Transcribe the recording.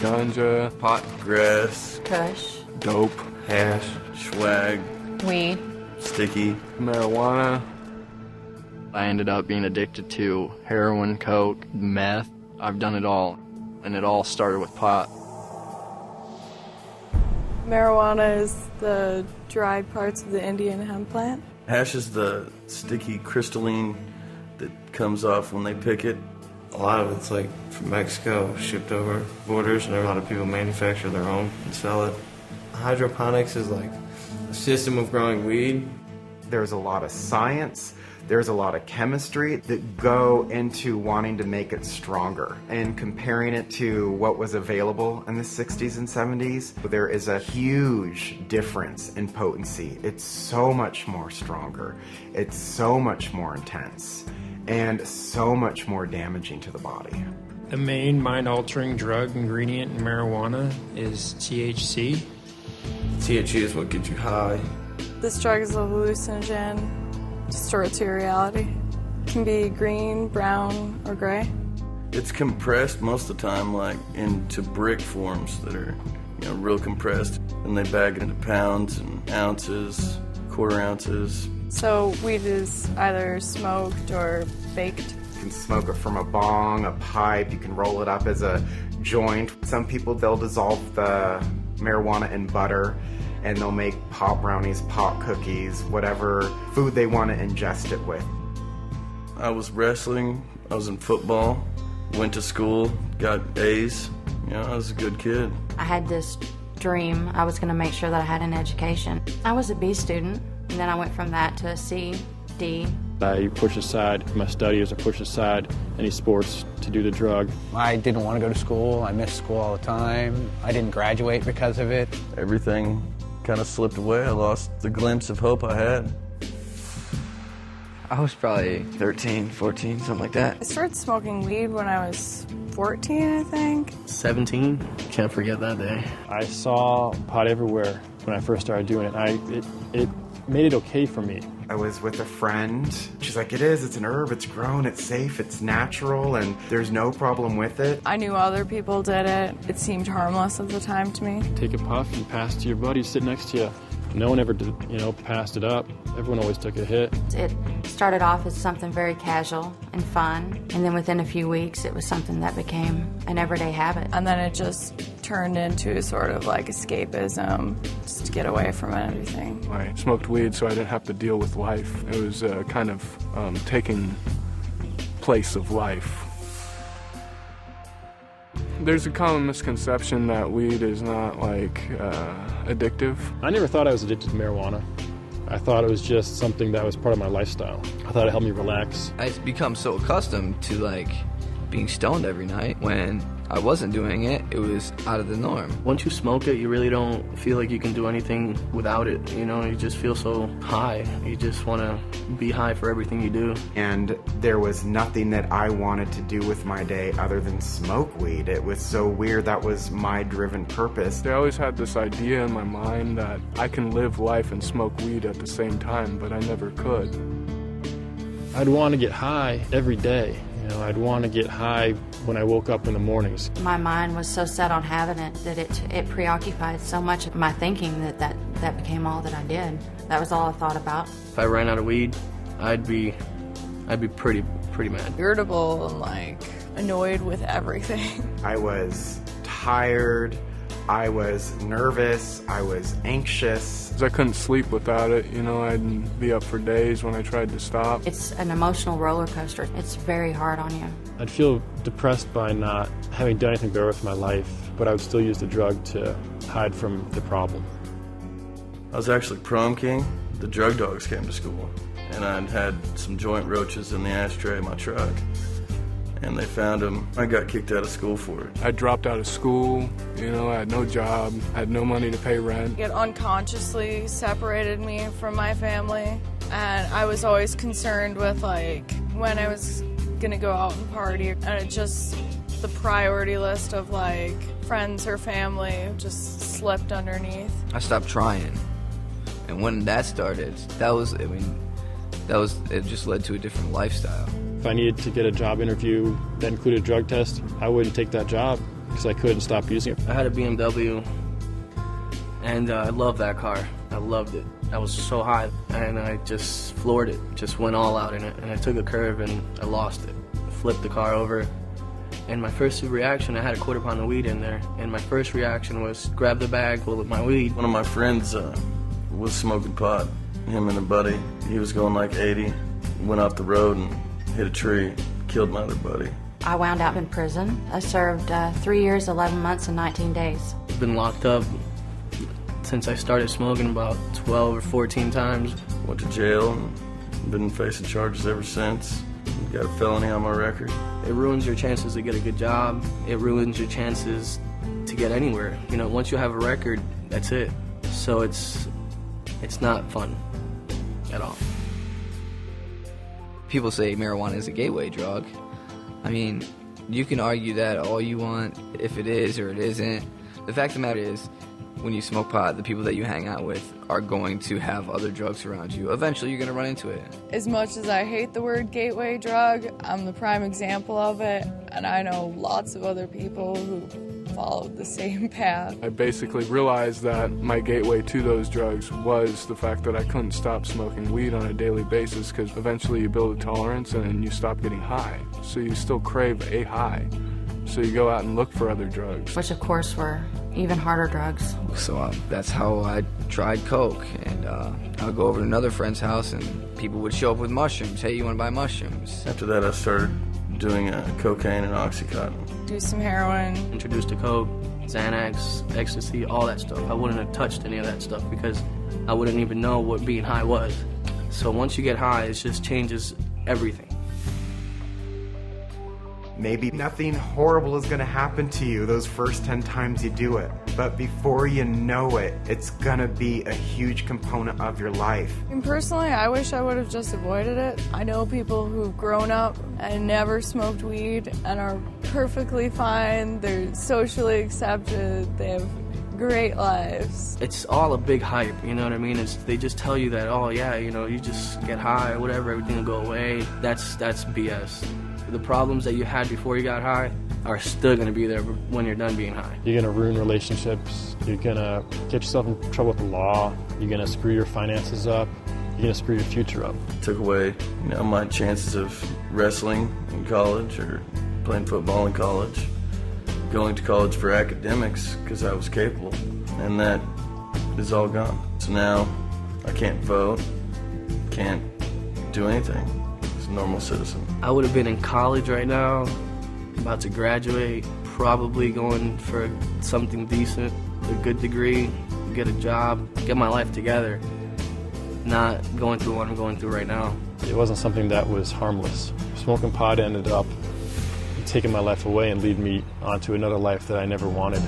Ganja, pot, grass, Kush, dope, hash, swag, weed, sticky, marijuana. I ended up being addicted to heroin, coke, meth. I've done it all, and it all started with pot. Marijuana is the dried parts of the Indian hemp plant. hash is the sticky crystalline that comes off when they pick it. A lot of it's like from Mexico, shipped over borders, and a lot of people manufacture their own and sell it. Hydroponics is like a system of growing weed. There's a lot of science, there's a lot of chemistry that go into wanting to make it stronger. And comparing it to what was available in the 60s and 70s, there is a huge difference in potency. It's so much more stronger, it's so much more intense, and so much more damaging to the body. The main mind-altering drug ingredient in marijuana is THC. THC is what gets you high. This drug is a hallucinogen, distorts your reality. It can be green, brown, or gray. It's compressed most of the time, like into brick forms that are, real compressed. And they bag it into pounds and ounces, quarter ounces. So weed is either smoked or baked. You can smoke it from a bong, a pipe, you can roll it up as a joint. Some people, they'll dissolve the marijuana in butter and they'll make pot brownies, pot cookies, whatever food they want to ingest it with. I was wrestling, I was in football, went to school, got A's. I was a good kid. I had this dream. I was going to make sure that I had an education. I was a B student, and then I went from that to a C, D. I pushed aside my studies, I pushed aside any sports to do the drug. I didn't want to go to school. I missed school all the time. I didn't graduate because of it. Everything kind of slipped away. I lost the glimpse of hope I had. I was probably 13, 14, something like I that. started smoking weed when I was 14, I think. 17, can't forget that day. I saw pot everywhere when I first started doing it. It made it okay for me. I was with a friend. She's like, it's an herb, it's grown, it's safe, it's natural, and there's no problem with it. I knew other people did it. It seemed harmless at the time to me. Take a puff and pass to your buddy sitting next to you. No one ever did, passed it up. Everyone always took a hit. It started off as something very casual and fun, and then within a few weeks it was something that became an everyday habit. And then it just turned into sort of like escapism, just to get away from everything. I smoked weed so I didn't have to deal with life. It was kind of taking place of life. There's a common misconception that weed is not addictive. I never thought I was addicted to marijuana. I thought it was just something that was part of my lifestyle. I thought it helped me relax. I've become so accustomed to being stoned every night. When I wasn't doing it, it was out of the norm. Once you smoke it, you really don't feel like you can do anything without it. You just feel so high. You just want to be high for everything you do. And there was nothing that I wanted to do with my day other than smoke weed. It was so weird. That was my driven purpose. I always had this idea in my mind that I can live life and smoke weed at the same time, but I never could. I'd want to get high every day. I'd want to get high when I woke up in the mornings. My mind was so set on having it that it preoccupied so much of my thinking that became all that I did. That was all I thought about. If I ran out of weed, I'd be pretty mad. Irritable and annoyed with everything. I was tired, I was nervous, I was anxious. I couldn't sleep without it. I'd be up for days when I tried to stop. It's an emotional roller coaster. It's very hard on you. I'd feel depressed by not having done anything better with my life, but I would still use the drug to hide from the problem. I was actually prom king. The drug dogs came to school, and I'd had some joint roaches in the ashtray of my truck. And they found them. I got kicked out of school for it. I dropped out of school, I had no job, I had no money to pay rent. It unconsciously separated me from my family, and I was always concerned with when I was gonna go out and party, and it just, the priority list of friends or family just slipped underneath. I stopped trying, and when that started, it just led to a different lifestyle. If I needed to get a job interview that included a drug test, I wouldn't take that job. because I couldn't stop using it. I had a BMW, and I loved that car. I loved it. I was so high, and I just floored it, just went all out in it, and I took a curve and I lost it. Flipped the car over, and my first reaction, I had a quarter pound of weed in there, and my first reaction was grab the bag full of my weed. One of my friends was smoking pot, him and a buddy. He was going like 80, went off the road and hit a tree, killed my other buddy. I wound up in prison. I served 3 years, 11 months, and 19 days. I've been locked up since I started smoking about 12 or 14 times. Went to jail and been facing charges ever since. Got a felony on my record. It ruins your chances to get a good job. It ruins your chances to get anywhere. You know, once you have a record, that's it. So it's not fun at all. People say marijuana is a gateway drug. I mean, you can argue that all you want, if it is or it isn't. The fact of the matter is, when you smoke pot, the people that you hang out with are going to have other drugs around you. Eventually, you're going to run into it. As much as I hate the word gateway drug, I'm the prime example of it, and I know lots of other people who followed the same path. I basically realized that my gateway to those drugs was the fact that I couldn't stop smoking weed on a daily basis, because eventually you build a tolerance and then you stop getting high. So you still crave a high. So you go out and look for other drugs. Which, of course, were even harder drugs. So that's how I tried coke, and I'll go over to another friend's house and people would show up with mushrooms. Hey, you want to buy mushrooms? After that, I started doing cocaine and Oxycontin. Do some heroin. Introduced to coke, Xanax, ecstasy, all that stuff. I wouldn't have touched any of that stuff because I wouldn't even know what being high was. So once you get high, it just changes everything. Maybe nothing horrible is going to happen to you those first 10 times you do it. But before you know it, it's going to be a huge component of your life. And personally, I wish I would have just avoided it. I know people who've grown up and never smoked weed and are perfectly fine. They're socially accepted. They have great lives. It's all a big hype, you know what I mean? They just tell you that, oh yeah, you know, you just get high or whatever, everything will go away. That's BS. The problems that you had before you got high are still going to be there when you're done being high. You're going to ruin relationships. You're going to get yourself in trouble with the law. You're going to screw your finances up. You're going to screw your future up. Took away, my chances of wrestling in college or playing football in college, going to college for academics because I was capable, and that is all gone. So now I can't vote, can't do anything. Normal citizen. I would have been in college right now, about to graduate, probably going for something decent, a good degree, get a job, get my life together, not going through what I'm going through right now. It wasn't something that was harmless. Smoking pot ended up taking my life away and leading me onto another life that I never wanted.